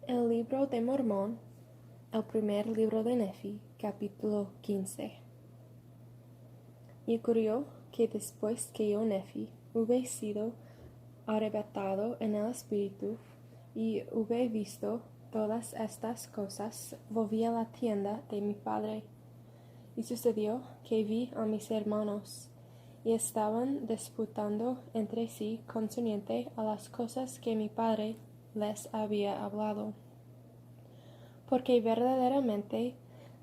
El libro de Mormón, el primer libro de Nefi, capítulo 15. Y ocurrió que después que yo, Nefi, hube sido arrebatado en el espíritu, y hube visto todas estas cosas, volví a la tienda de mi padre. Y sucedió que vi a mis hermanos, y estaban disputando entre sí concerniente a las cosas que mi padre les había hablado. Porque verdaderamente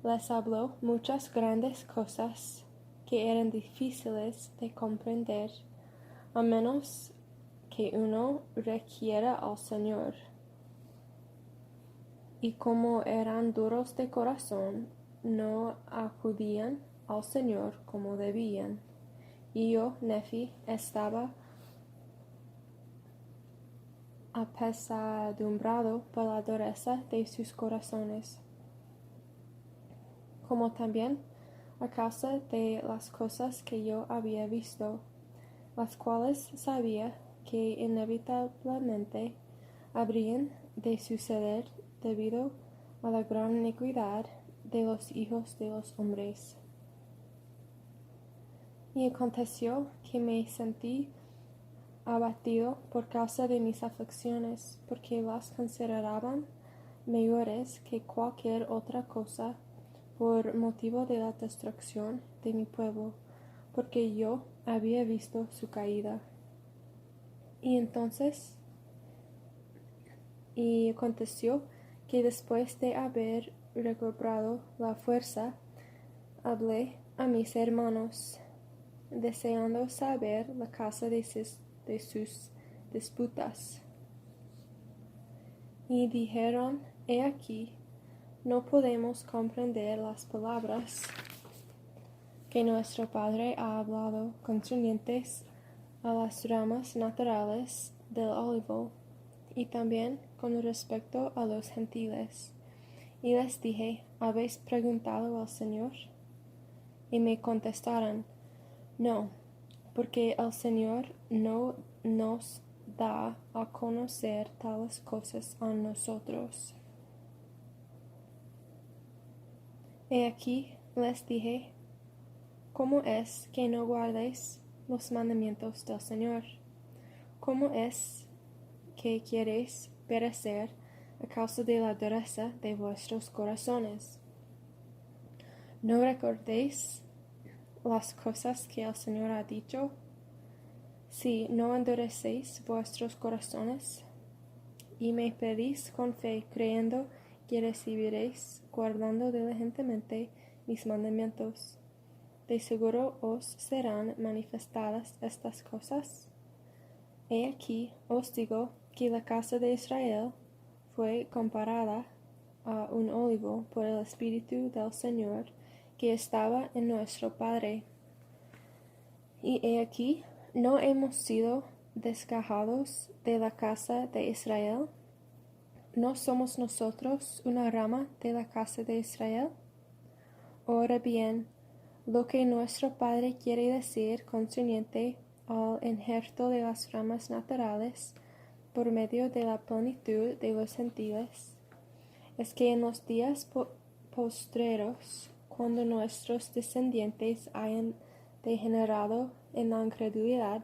les habló muchas grandes cosas que eran difíciles de comprender, a menos que uno requiera al Señor. Y como eran duros de corazón, no acudían al Señor como debían. Y yo, Nefi, estaba apesadumbrado por la dureza de sus corazones, como también a causa de las cosas que yo había visto, las cuales sabía que inevitablemente habrían de suceder debido a la gran iniquidad de los hijos de los hombres. Y aconteció que me sentí abatido por causa de mis aflicciones, porque las consideraban mayores que cualquier otra cosa, por motivo de la destrucción de mi pueblo, porque yo había visto su caída. Y aconteció que después de haber recobrado la fuerza, hablé a mis hermanos, deseando saber la causa de sus disputas. Y dijeron: He aquí, no podemos comprender las palabras que nuestro Padre ha hablado concernientes a las ramas naturales del olivo, y también con respecto a los gentiles. Y les dije: ¿Habéis preguntado al Señor? Y me contestaron: No, porque el Señor no nos da a conocer tales cosas a nosotros. He aquí, les dije: ¿Cómo es que no guardéis los mandamientos del Señor? ¿Cómo es que queréis perecer a causa de la dureza de vuestros corazones? ¿No recordéis las cosas que el Señor ha dicho? Si no endurecéis vuestros corazones, y me pedís con fe, creyendo que recibiréis, guardando diligentemente mis mandamientos, de seguro os serán manifestadas estas cosas. He aquí os digo que la casa de Israel fue comparada a un olivo por el Espíritu del Señor que estaba en nuestro Padre. Y he aquí, ¿no hemos sido desgajados de la casa de Israel? ¿No somos nosotros una rama de la casa de Israel? Ahora bien, lo que nuestro Padre quiere decir concerniente al injerto de las ramas naturales por medio de la plenitud de los gentiles, es que en los días postreros, cuando nuestros descendientes hayan degenerado en la incredulidad,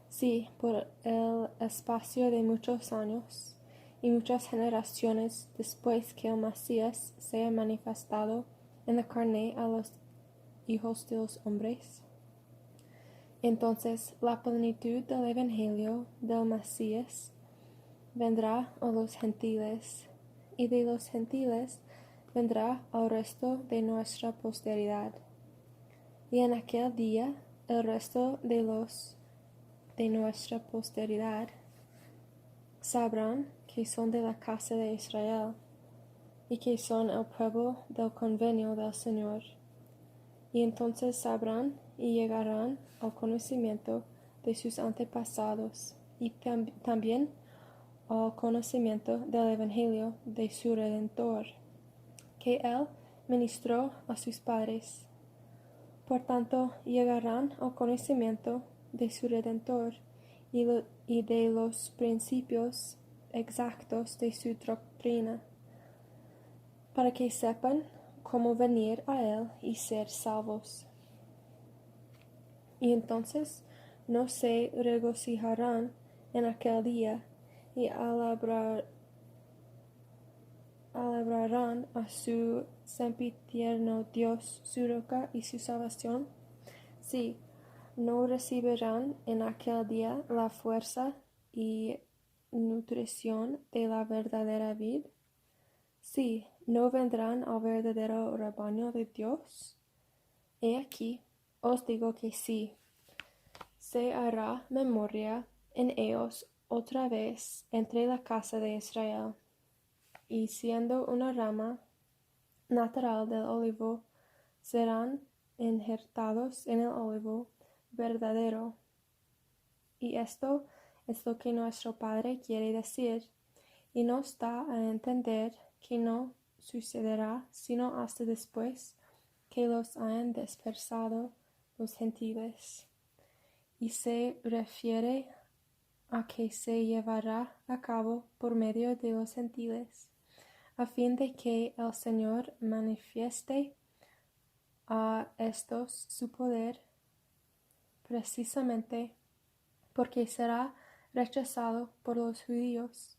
si por el espacio de muchos años y muchas generaciones después que el Mesías sea manifestado en la carne a los hijos de los hombres, entonces la plenitud del Evangelio del Mesías vendrá a los gentiles, y de los gentiles vendrá al resto de nuestra posteridad. Y en aquel día el resto de los de nuestra posteridad sabrán que son de la casa de Israel, y que son el pueblo del convenio del Señor. Y entonces sabrán y llegarán al conocimiento de sus antepasados, y también al conocimiento del Evangelio de su Redentor, que Él ministró a sus padres. Por tanto, llegarán al conocimiento de su Redentor y de los principios exactos de su doctrina, para que sepan cómo venir a él y ser salvos. Y entonces no se regocijarán en aquel día y alabarán a su sempiterno Dios, su roca y su salvación. Sí, no recibirán en aquel día la fuerza y nutrición de la verdadera vid. Sí, no vendrán al verdadero rebaño de Dios. He aquí, os digo que sí, se hará memoria en ellos otra vez entre la casa de Israel, y siendo una rama natural del olivo, serán injertados en el olivo verdadero. Y esto es lo que nuestro Padre quiere decir, y nos da a entender que no sucederá sino hasta después que los hayan dispersado los gentiles. Y se refiere a que se llevará a cabo por medio de los gentiles, a fin de que el Señor manifieste a estos su poder, precisamente porque será rechazado por los judíos,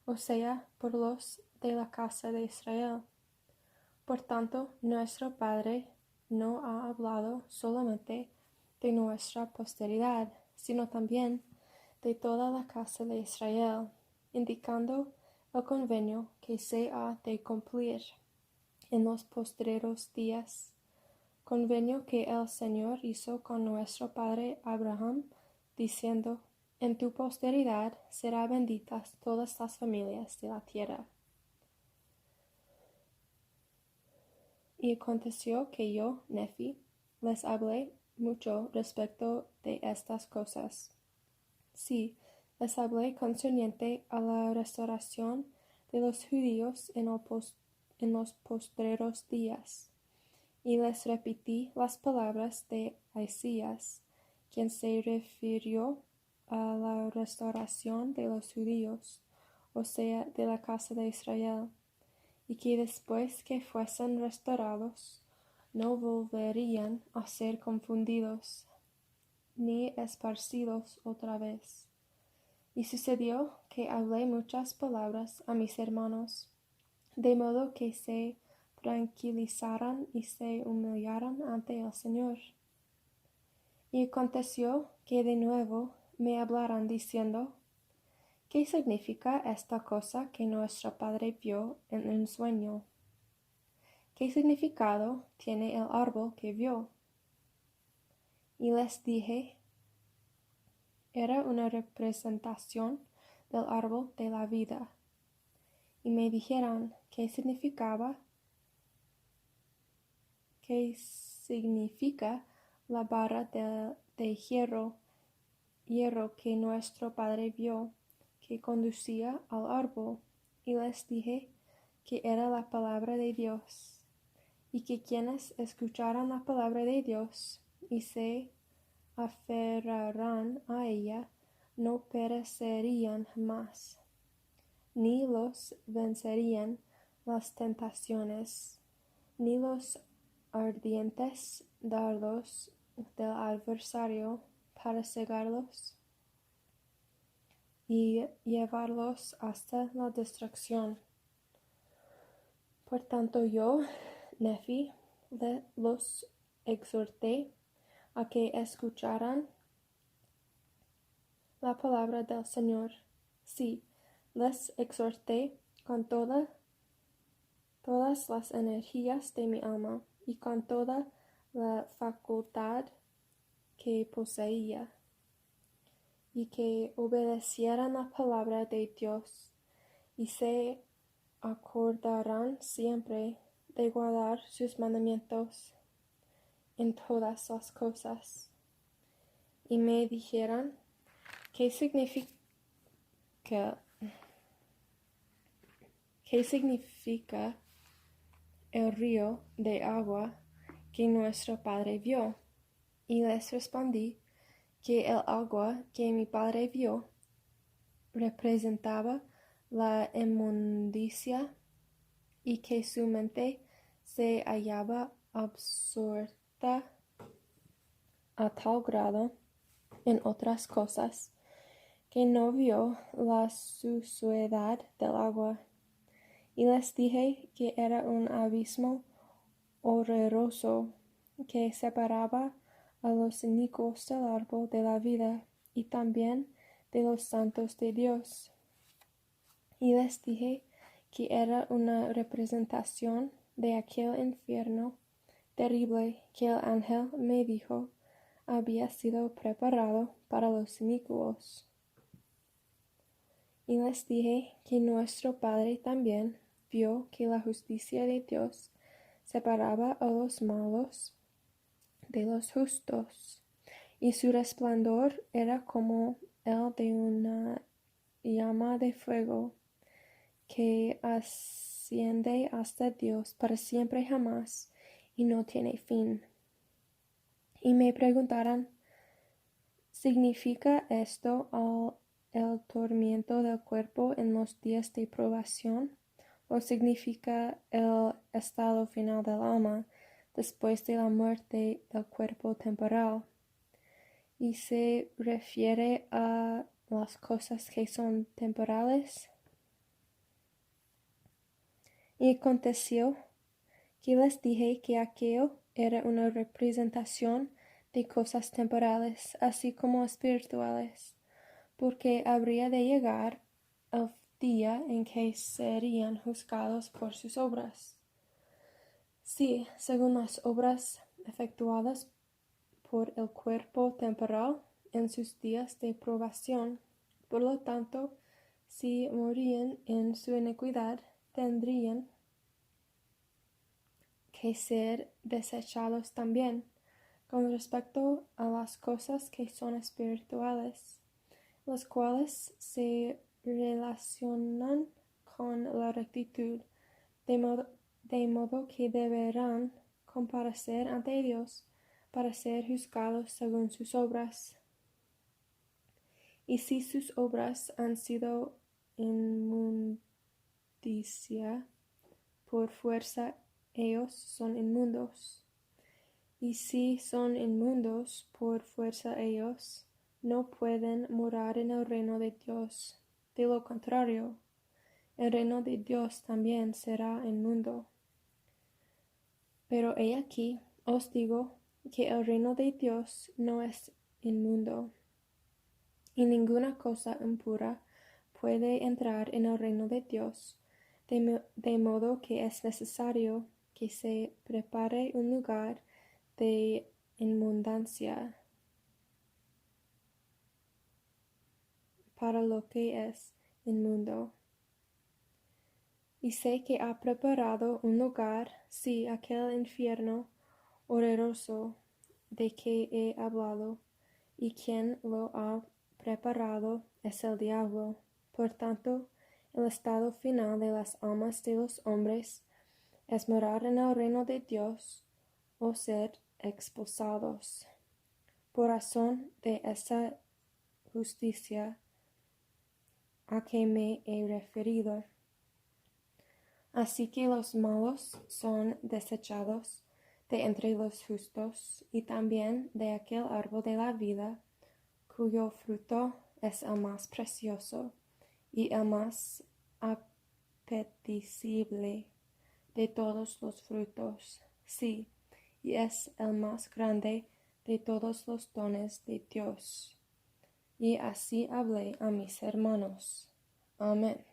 o sea, por los de la casa de Israel. Por tanto, nuestro Padre no ha hablado solamente de nuestra posteridad, sino también de toda la casa de Israel, indicando el convenio que se ha de cumplir en los postreros días, convenio que el Señor hizo con nuestro padre Abraham, diciendo: en tu posteridad serán benditas todas las familias de la tierra. Y aconteció que yo, Nefi, les hablé mucho respecto de estas cosas. Sí, les hablé concerniente a la restauración de los judíos en los postreros días. Y les repetí las palabras de Isaías, quien se refirió a la restauración de los judíos, o sea, de la casa de Israel, y que después que fuesen restaurados, no volverían a ser confundidos, ni esparcidos otra vez. Y sucedió que hablé muchas palabras a mis hermanos, de modo que se tranquilizaran y se humillaran ante el Señor. Y aconteció que de nuevo me hablaran diciendo: ¿qué significa esta cosa que nuestro padre vio en un sueño? ¿Qué significado tiene el árbol que vio? Y les dije: era una representación del árbol de la vida. Y me dijeron: ¿qué significa la barra de hierro que nuestro padre vio, que conducía al árbol? Y les dije que era la palabra de Dios, y que quienes escucharan la palabra de Dios y se aferraran a ella, no perecerían jamás, ni los vencerían las tentaciones, ni los ardientes dardos del adversario para cegarlos y llevarlos hasta la destrucción. Por tanto yo, Nefi, los exhorté a que escucharan la palabra del Señor. Sí, les exhorté con todas las energías de mi alma y con toda la facultad que poseía, y que obedecieran la palabra de Dios, y se acordarán siempre de guardar sus mandamientos en todas las cosas. Y me dijeron: ¿qué significa el río de agua que nuestro padre vio? Y les respondí que el agua que mi padre vio representaba la inmundicia y que su mente se hallaba absorta a tal grado en otras cosas que no vio la suciedad del agua. Y les dije que era un abismo horroroso que separaba a los inicuos del árbol de la vida y también de los santos de Dios. Y les dije que era una representación de aquel infierno terrible que el ángel me dijo había sido preparado para los inicuos. Y les dije que nuestro Padre también vio que la justicia de Dios separaba a los malos de los justos, y su resplandor era como el de una llama de fuego que asciende hasta Dios para siempre jamás y no tiene fin. Y me preguntaron, ¿significa esto el tormento del cuerpo en los días de probación? ¿O significa el estado final del alma después de la muerte del cuerpo temporal? ¿Y se refiere a las cosas que son temporales? Y aconteció que les dije que aquello era una representación de cosas temporales, así como espirituales, porque habría de llegar el día en que serían juzgados por sus obras. Sí, según las obras efectuadas por el cuerpo temporal en sus días de probación. Por lo tanto, si morían en su iniquidad, tendrían que ser desechados también con respecto a las cosas que son espirituales, las cuales se relacionan con la rectitud, de modo que deberán comparecer ante Dios para ser juzgados según sus obras. Y si sus obras han sido inmundicia, por fuerza ellos son inmundos. Y si son inmundos, por fuerza ellos no pueden morar en el reino de Dios. De lo contrario, el reino de Dios también será inmundo. Pero he aquí, os digo que el reino de Dios no es inmundo, y ninguna cosa impura puede entrar en el reino de Dios, de modo que es necesario que se prepare un lugar de inmundancia para lo que es inmundo. Y sé que ha preparado un lugar, sí, aquel infierno horroroso de que he hablado, y quien lo ha preparado es el diablo. Por tanto, el estado final de las almas de los hombres es morar en el reino de Dios o ser expulsados. Por razón de esa justicia a que me he referido. Así que los malos son desechados de entre los justos, y también de aquel árbol de la vida, cuyo fruto es el más precioso y el más apetecible de todos los frutos, sí, y es el más grande de todos los dones de Dios. Y así hablé a mis hermanos. Amén.